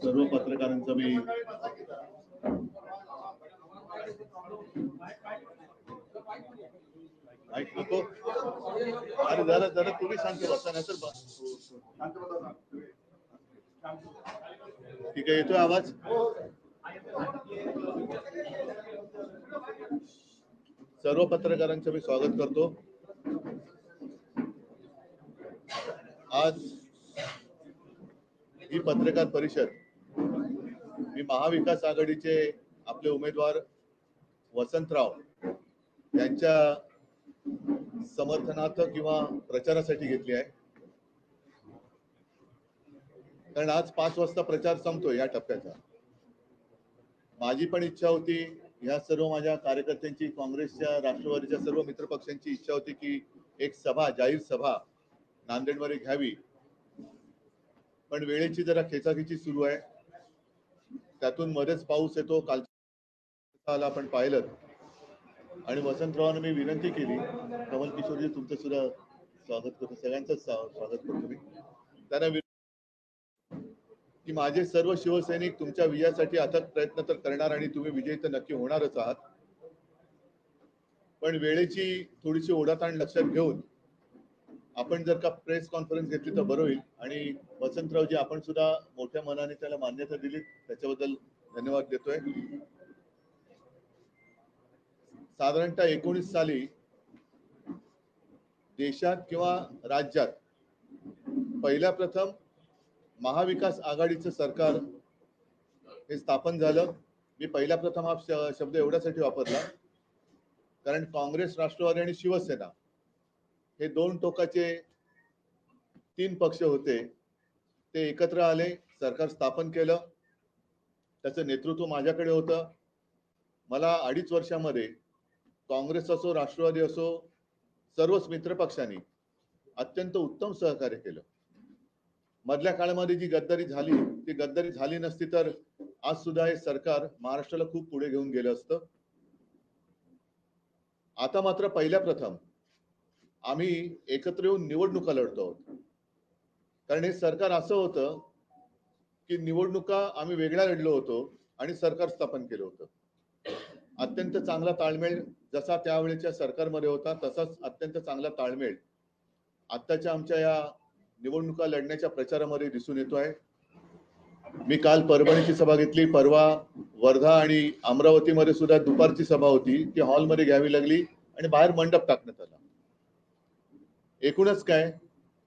सर्व पत्रकारांचं मी नको अरे जरा जरा तुम्ही शांत बसा नाही तर ठीक आहे. येतोय आवाज? सर्व पत्रकारांचं मी स्वागत करतो. आज ही पत्रकार परिषद मी महाविकास आघाडीचे आपले उमेदवार वसंतराव यांच्या समर्थनार्थ किंवा प्रचारासाठी घेतली आहे. कारण आज 5 वाजता प्रचार संपतो या टप्प्याचा. माझी पण इच्छा होती, ह्या सर्व माझ्या कार्यकर्त्यांची, काँग्रेसच्या, राष्ट्रवादीच्या सर्व मित्रपक्षांची इच्छा होती की एक सभा, जाहीर सभा नांदेडमध्ये घ्यावी. पण वेळेची जरा खेचाखेची सुरू आहे. त्यातून मध्येच पाऊस येतो. काल आपण पाहिलं. आणि वसंतरावांना मी विनंती केली, कमल किशोरजी तुमचं सुद्धा स्वागत करतो, सगळ्यांचं स्वागत करतो मी. त्यांना की माझे सर्व शिवसैनिक तुमच्या विजयासाठी अथक प्रयत्न तर करणार आणि तुम्ही विजयी तर नक्की होणारच आहात. पण वेळेची थोडीशी ओढाताण लक्षात घेऊन आपण जर का प्रेस कॉन्फरन्स घेतली तर बरं होईल. आणि वसंतरावजी आपण सुद्धा मोठ्या मनाने त्याला मान्यता दिली, त्याच्याबद्दल धन्यवाद देतोय. साधारणतः 19 साली देशात किंवा राज्यात पहिल्या प्रथम महाविकास आघाडीचं सरकार हे स्थापन झालं. मी पहिल्या प्रथम हा शब्द एवढ्यासाठी वापरला कारण काँग्रेस, राष्ट्रवादी आणि शिवसेना हे 2 टोकाचे 3 पक्ष होते. ते एकत्र आले, सरकार स्थापन केलं. त्याचं नेतृत्व माझ्याकडे होतं. मला 2.5 वर्षामध्ये काँग्रेस असो, राष्ट्रवादी असो, सर्वच मित्रपक्षांनी अत्यंत उत्तम सहकार्य केलं. मधल्या काळामध्ये जी गद्दारी झाली ती गद्दारी झाली नसती तर आज सुद्धा हे सरकार महाराष्ट्राला खूप पुढे घेऊन गेलं असतं. आता मात्र पहिल्या प्रथम आम्ही एकत्र येऊन निवडणुका लढतो आहोत. कारण हे सरकार असं होतं की निवडणुका आम्ही वेगळ्या लढलो होतो आणि सरकार स्थापन केलं होतं. अत्यंत चांगला ताळमेळ जसा त्यावेळेच्या सरकारमध्ये होता तसाच अत्यंत चांगला ताळमेळ आत्ताच्या आमच्या या निवडणुका लढण्याच्या प्रचारामध्ये दिसून येतो आहे. मी काल परभणीची सभा घेतली, परवा वर्धा आणि अमरावतीमध्ये सुद्धा दुपारची सभा होती, ती हॉलमध्ये घ्यावी लागली आणि बाहेर मंडप टाकण्यात आला. एकूणच काय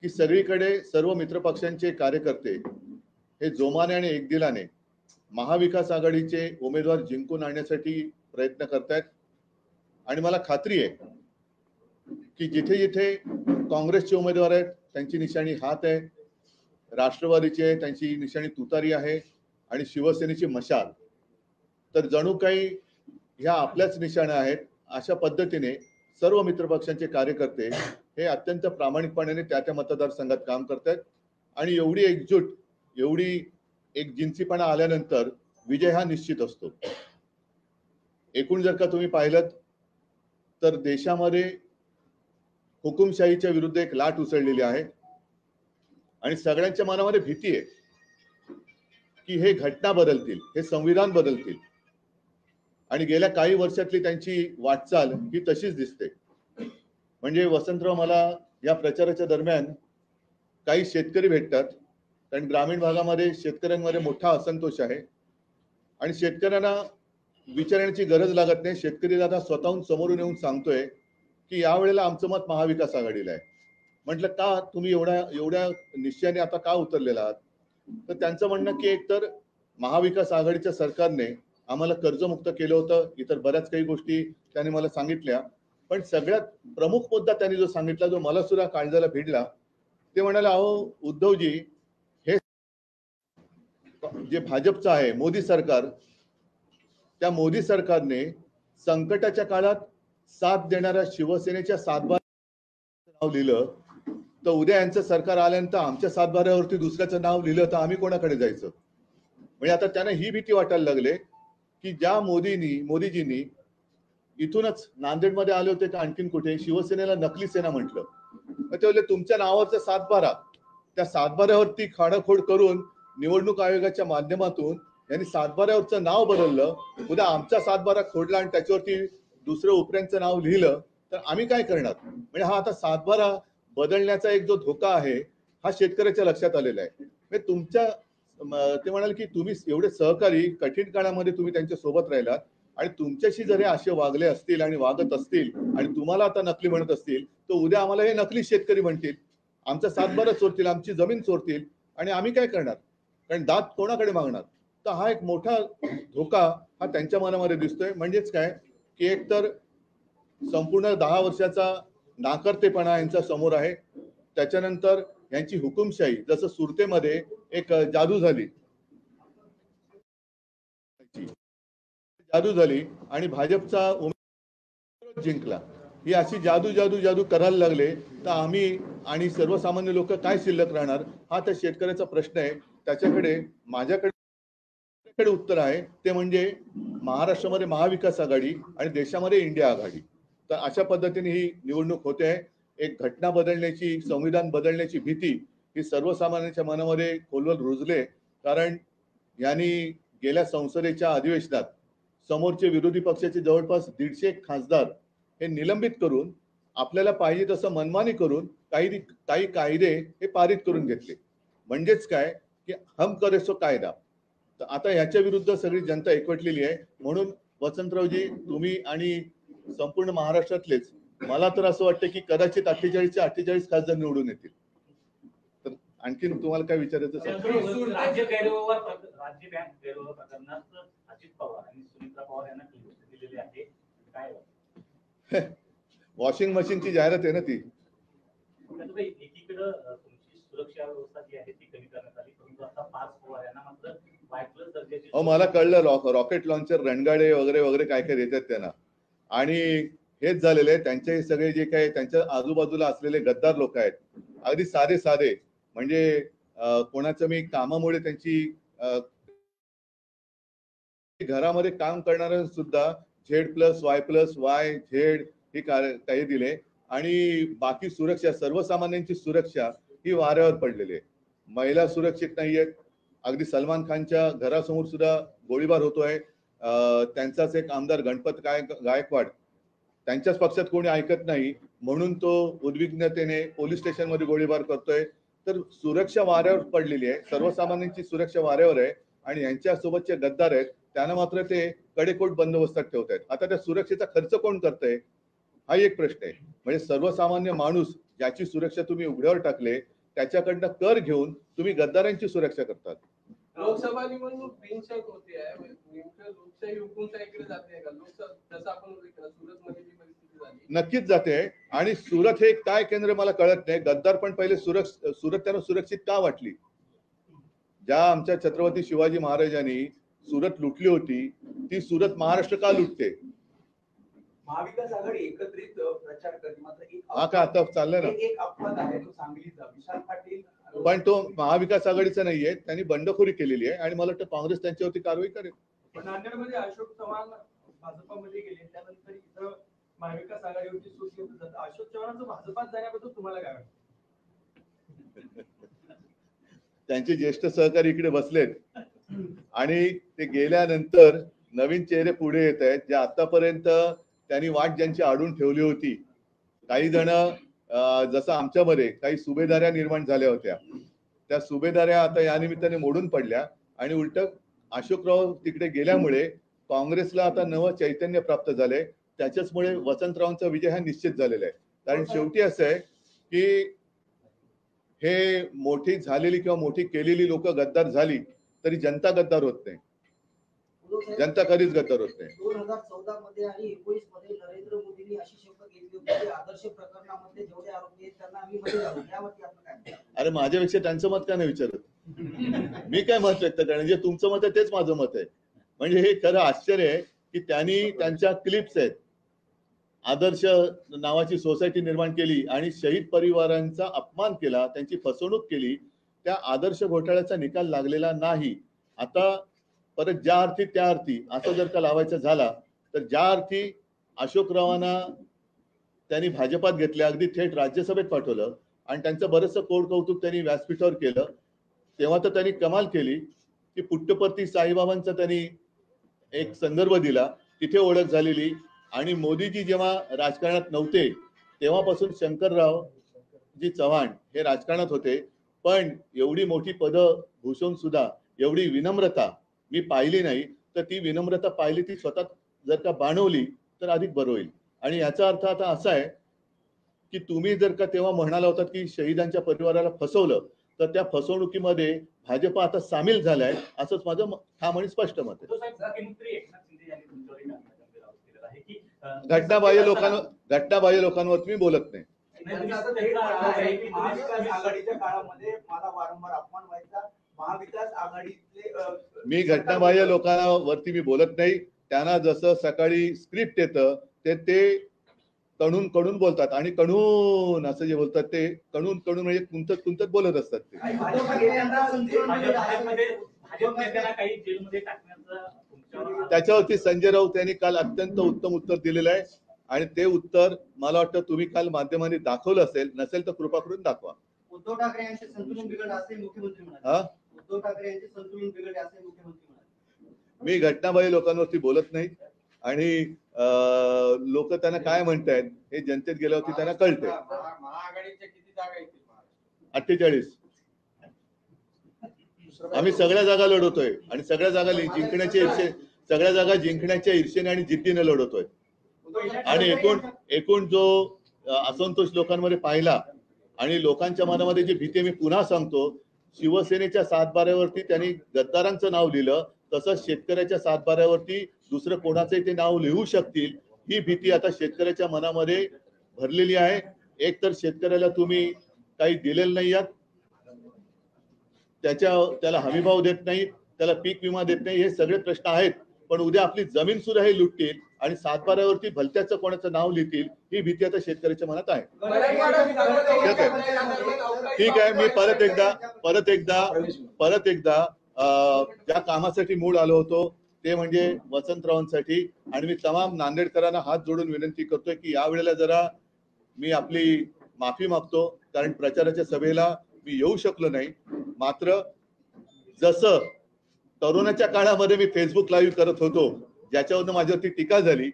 की सगळीकडे सर्व मित्रपक्षांचे कार्यकर्ते हे जोमाने आणि एकदिलाने महाविकास आघाडीचे उमेदवार जिंकून आणण्यासाठी प्रयत्न करतायत. आणि मला खात्री आहे की जिथे जिथे काँग्रेसचे उमेदवार आहेत त्यांची निशाणी हात आहे, राष्ट्रवादीचे त्यांची निशाणी तुतारी आहे आणि शिवसेनेची मशाल, तर जणू काही ह्या आपल्याच निशाण्या आहेत. अशा पद्धतीने सर्व मित्रपक्षांचे कार्यकर्ते हे अत्यंत प्रामाणिकपणाने त्या मतदारसंघात काम करतात. आणि एवढी एकजूट, एवढी एक जिन्सीपणा आल्यानंतर विजय हा निश्चित असतो. एकूण जर का तुम्ही पाहिलं तर देशामध्ये हुकुमशाहीच्या विरुद्ध एक लाट उसळलेली आहे आणि सगळ्यांच्या मनामध्ये भीती आहे की हे घटना बदलतील, हे संविधान बदलतील. आणि गेल्या काही वर्षातली त्यांची वाटचाल ही तशीच दिसते. म्हणजे वसंतराव, मला या प्रचाराच्या दरम्यान काही शेतकरी भेटतात, कारण ग्रामीण भागामध्ये शेतकऱ्यांमध्ये मोठा असंतोष आहे आणि शेतकऱ्यांना विचारण्याची गरज लागत नाही. शेतकरी दादा स्वतःहून समोरून येऊन सांगतोय की यावेळेला आमचं मत महाविकास आघाडीला आहे. म्हटलं का तुम्ही एवढ्या निश्चयाने आता का उतरलेला आहात? तर त्यांचं म्हणणं की एकतर महाविकास आघाडीच्या सरकारने आम्हाला कर्जमुक्त केलं होतं, इतर बऱ्याच काही गोष्टी त्यांनी मला सांगितल्या. पण सगळ्यात प्रमुख मुद्दा त्यांनी जो सांगितला, जो मला सुद्धा काळजाला भिडला, ते म्हणाले, अहो उद्धवजी, हे जे भाजपचं आहे मोदी सरकार, त्या मोदी सरकारने संकटाच्या काळात साथ देणाऱ्या शिवसेनेच्या सातबाऱ्याचं नाव लिहिलं, तर उद्या यांचं सरकार आल्यानंतर आमच्या सातबाऱ्यावरती दुसऱ्याचं नाव लिहिलं तर आम्ही कोणाकडे जायचं? म्हणजे आता त्यांना ही भीती वाटायला लागले की ज्या मोदीजींनी इथूनच नांदेडमध्ये आले होते का आणखीन कुठे शिवसेनेला नकली सेना म्हटलं, ते बोलले तुमच्या नावाचा सातबारा, त्या सातबाऱ्यावरती खाडाखोड करून निवडणूक आयोगाच्या माध्यमातून यांनी सातबाऱ्यावरचं नाव बदललं, उद्या आमचा सातबारा खोडला आणि त्याच्यावरती दुसरं उपऱ्यांचं नाव लिहिलं तर आम्ही काय करणार? म्हणजे हा आता सातबारा बदलण्याचा एक जो धोका आहे हा शेतकऱ्याच्या लक्षात आलेला आहे. म्हणजे तुमच्या ते म्हणाले की तुम्ही एवढे सहकारी कठीण काळामध्ये तुम्ही त्यांच्या सोबत राहिलात आणि तुमच्याशी जर हे असे वागले असतील आणि वागत असतील आणि तुम्हाला आता नकली म्हणत असतील तर उद्या आम्हाला हे नकली शेतकरी म्हणतील, आमचा सातबारा चोरतील, आमची जमीन चोरतील आणि आम्ही काय करणार? कारण दात कोणाकडे मागणार? तर हा एक मोठा धोका हा त्यांच्या मनामध्ये दिसतोय. म्हणजेच काय की एक तर संपूर्ण 10 वर्षाचा नाकर्तेपणा यांच्या समोर आहे. त्याच्यानंतर यांची हुकुमशाही, जसं सुरतेमध्ये एक जादू झाली आणि भाजपचा उमेदवार जिंकला. ही अशी जादू जादू जादू करायला लागले तर आम्ही आणि सर्वसामान्य लोक काय शिल्लक राहणार? हा तर शेतकऱ्याचा प्रश्न आहे. त्याच्याकडे माझ्याकडे उत्तर आहे, ते म्हणजे महाराष्ट्रामध्ये महाविकास आघाडी आणि देशामध्ये इंडिया आघाडी. तर अशा पद्धतीने ही निवडणूक होते आहे. एक घटना बदलण्याची, संविधान बदलण्याची भीती ही सर्वसामान्यांच्या मनामध्ये खोलवर रुजले. कारण यांनी गेल्या संसदेच्या अधिवेशनात समोरचे विरोधी पक्षाचे जवळपास 150 खासदार हे निलंबित करून आपल्याला पाहिजे तसं मनमानी करून काही कायदे हे पारित करून घेतले. म्हणजेच काय की हम करे सो कायदा. तर आता याच्या विरुद्ध सगळी जनता एकवटलेली आहे. म्हणून वसंतरावजी, तुम्ही आणि संपूर्ण महाराष्ट्रातलेच, मला तर असं वाटतं की कदाचित 48चे 48 खासदार निवडून येतील. तर आणखीन तुम्हाला काय विचारायचं असेल? राज्य बँक गैरव्यवहार प्रकरणात अजित पवार आणि सुनीता पवार यांना क्लीन दिलेली आहे. काय वॉशिंग मशीनची जाहिरात आहे ना ती. एकीकडे तुमची सुरक्षा व्यवस्था जी आहे ती कमी करण्यात आली, परंतु आता पाच पवार यांना मात्र वाय+ दर्जाची. मला कळलं, रॉकेट लॉन्चर, रणगाडे वगैरे वगैरे काय काय देतात त्यांना. आणि हेच झालेले त्यांचे सगळे जे काही त्यांच्या आजूबाजूला असलेले गद्दार लोक आहेत, अगदी साधे म्हणजे कोणाचं मी कामामुळे त्यांची घरामध्ये काम करणाऱ्या सुद्धा Z+Y+Y झेड हे काही दिले आणि बाकी सुरक्षा, सर्वसामान्यांची सुरक्षा ही वाऱ्यावर पडलेली आहे. महिला सुरक्षित नाहीयेत. अगदी सलमान खानच्या घरासमोर सुद्धा गोळीबार होतोय. त्यांचाच एक आमदार गणपत गायकवाड, त्यांच्याच पक्षात कोणी ऐकत नाही म्हणून तो उद्विग्नतेने पोलीस स्टेशनमध्ये गोळीबार करतोय. तर सुरक्षा वाऱ्यावर पडलेली आहे, सर्वसामान्यांची सुरक्षा वाऱ्यावर आहे आणि यांच्या सोबतचे गद्दार आहेत त्यांना मात्र ते कडेकोट बंदोबस्तात ठेवत आहेत. आता त्या सुरक्षेचा खर्च कोण करतंय हा एक प्रश्न आहे. म्हणजे सर्वसामान्य माणूस ज्याची सुरक्षा तुम्ही उघड्यावर टाकले त्याच्याकडनं कर घेऊन तुम्ही गद्दारांची सुरक्षा करतात. लोकसभा निवडणूक बिनशर्त होते आहे, लोकशाही हुकुमशाहीकडे जाते का? जसं आपण सुरत मध्ये जी परिस्थिती झाली नक्कीच जाते. आणि सुरत हे काय केंद्र मला कळत नाही. गद्दार पण पहिले सुरत त्यांना सुरक्षित का वाटली? ज्या आमच्या छत्रपती शिवाजी महाराजांनी सुरत लुटली होती ती सुरत महाराष्ट्र का लुटते? महाविकास आघाडी एकत्रित प्रचार करते, मात्र हा का आता चाललंय ना एक अपवाद आहे तो सांगलीचा. विशाल पाटील पण तो महाविकास आघाडीचा नाहीये, त्यांनी बंडखोरी केलेली आहे आणि मला वाटतं काँग्रेस त्यांच्यावरती कारवाई करेल. पण नांदेडमध्ये अशोक चव्हाण भाजपामध्ये गेले, त्यानंतर इथं महाविकास आघाडीवरती सूट घेतलं जातं. अशोक चव्हाणांचं भाजपात जाण्याबद्दल तुम्हाला काय वाटतं? त्यांचे ज्येष्ठ सहकारी इकडे बसलेत आणि ते गेल्यानंतर नवीन चेहरे पुढे येत आहेत, जे आतापर्यंत त्यांनी वाट ज्यांची आडून ठेवली होती. काही जण जसं आमच्यामध्ये काही सुभेदाऱ्या निर्माण झाल्या होत्या, त्या सुभेदाऱ्या आता या निमित्ताने मोडून पडल्या आणि उलट अशोकराव तिकडे गेल्यामुळे काँग्रेसला आता नवं चैतन्य प्राप्त झालंय. त्याच्याचमुळे वसंतरावांचा विजय हा निश्चित झालेला आहे. कारण शेवटी असं आहे की हे मोठी झालेली किंवा मोठी केलेली लोक गद्दार झाली तरी जनता गद्दार होत नाही. जनता कधीच गद्दार होत नाही. 2014 मध्ये आणि 19 मध्ये नरेंद्र मोदींनी अशी शपथ घेतली होती की आदर्श प्रकरणामध्ये जेवढे आरोपी आहेत त्यांना आम्ही मध्ये घालू. यावरती आपण काय? अरे माझ्यापेक्षा त्यांचं मत का नाही विचारत? मी काय मत व्यक्त करणार? जे तुमचं मत आहे तेच माझं मत आहे. म्हणजे हे खरं आश्चर्य आहे की त्यांनी त्यांच्या क्लिप्स आहेत, आदर्श नावाची सोसायटी निर्माण केली आणि शहीद परिवारांचा अपमान केला, त्यांची फसवणूक केली. त्या आदर्श घोटाळ्याचा निकाल लागलेला नाही. आता परत ज्या अर्थी त्या अर्थी असं जर का लावायचं झाला तर ज्या अर्थी अशोकरावांना त्यांनी भाजपात घेतले, अगदी थेट राज्यसभेत पाठवलं आणि त्यांचं बरंचसं कोड कौतुक त्यांनी व्यासपीठावर केलं. तेव्हा तर त्यांनी कमाल केली की पुट्टपर्ती साईबाबांचा त्यांनी एक संदर्भ दिला, तिथे ओळख झालेली. आणि मोदीजी जेव्हा राजकारणात नव्हते तेव्हापासून शंकरराव जी चव्हाण हे राजकारणात होते, पण एवढी मोठी पदं भूषवून सुद्धा एवढी विनम्रता मी पाहिली नाही. तर ती विनम्रता पाहिली ती स्वतः जर का बाणवली तर अधिक बरं होईल. आणि याचा अर्थ आता असा आहे की तुम्ही जर का तेव्हा म्हणाला होतात की शहीदांच्या परिवाराला फसवलं, तर त्या फसवणुकीमध्ये भाजप आता सामील झालाय, असंच माझं ठाम आणि स्पष्ट मत आहे. तो साहेब मुख्यमंत्री एकनाथ शिंदे यांनी तुमच्यावर एक गंभीर आरोप केलेला आहे की घटनाबाह्य लोकांवर मी बोलत नाही. त्यांचा थेट म्हणणं आहे की महाविकास आघाडीच्या काळामध्ये मला वारंवार अपमान व्हायचा. महाविकास आघाडीतले मी घटनाबाह्य लोकांवरती मी बोलत नाही. त्यांना जसं सकाळी स्क्रिप्ट येतं ते कणून कणून बोलतात, आणि कणून असं जे बोलतात ते कणून म्हणजे कुंतत बोलत असतात ते. भाजप नेत्यांना काही जेलमध्ये टाकण्याचा तुमच्यावर त्याच्यावरती संजय राऊत यांनी काल अत्यंत उत्तम उत्तर दिलेलं आहे, आणि ते उत्तर मला वाटतं तुम्ही काल माध्यमांनी दाखवलं असेल, नसेल तर कृपा करून दाखवा. उद्धव ठाकरे यांचे संतुलन बिघडले असे मुख्यमंत्री म्हणाले. हा, उद्धव ठाकरे यांचे संतुलन बिघडले असे मुख्यमंत्री म्हणाले. मी घटनाबाह्य लोकांवरती बोलत नाही, आणि लोक त्यांना काय म्हणतायत हे जनतेत गेल्यावरती त्यांना कळते. महाआघाडीच्या किती जागा येतील? 48. आम्ही सगळ्या जागा लढवतोय, आणि सगळ्या जागा जिंकण्याच्या ईर्षेने आणि जिद्दीने लढवतोय. आणि एकूण जो असंतोष लोकांमध्ये पाहिला, आणि लोकांच्या मनामध्ये जी भीती, मी पुन्हा सांगतो, शिवसेनेच्या सातबाऱ्यावरती त्यांनी गद्दारांचं नाव लिहिलं, तसंच शेतकऱ्याच्या सातबाऱ्यावरती दुसरं कोणाचंही ते नाव लिहू शकतील, ही भीती आता शेतकऱ्याच्या मनामध्ये भरलेली आहे. एक तर शेतकऱ्याला तुम्ही काही दिलेलं नाही आहात, त्याला हमीभाव देत नाही, त्याला पीक विमा देत नाही, हे सगळे प्रश्न आहेत. पण उद्या आपली जमीन सुद्धा हे लुटतील, आणि सातबाऱ्यावरती भलत्याचं कोणाचं नाव लिहितील, ही भीती आता शेतकऱ्याच्या मनात आहे. ठीक आहे, मी परत एकदा ज्या कामासाठी मूळ आलो होतो ते म्हणजे वसंतरावांसाठी, आणि मी तमाम नांदेडकरांना हात जोडून विनंती करतोय की यावेळेला जरा मी आपली माफी मागतो, कारण प्रचाराच्या सभेला मी येऊ शकलो नाही. मात्र जसं तरुणाच्या काळामध्ये मी फेसबुक लाईव्ह करत होतो, ज्याच्यावरनं माझ्यावरती टीका झाली,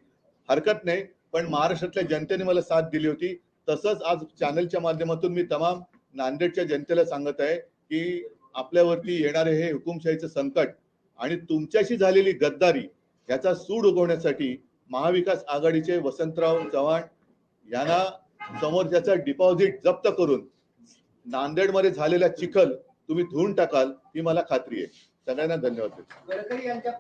हरकत नाही, पण महाराष्ट्रातल्या जनतेने मला साथ दिली होती, तसंच आज चॅनलच्या माध्यमातून मी तमाम नांदेडच्या जनतेला सांगत आहे की आपल्यावरती येणारे हे हुकुमशाहीचं संकट आणि तुमच्याशी झालेली गद्दारी याचा सूड उगवण्यासाठी महाविकास आघाडीचे वसंतराव चव्हाण यांना समोरच्याचा डिपॉझिट जप्त करून नांदेडमध्ये झालेला चिखल तुम्ही धुवून टाकाल, ही मला खात्री आहे. सगळ्यांना धन्यवाद. गडकरी यांच्या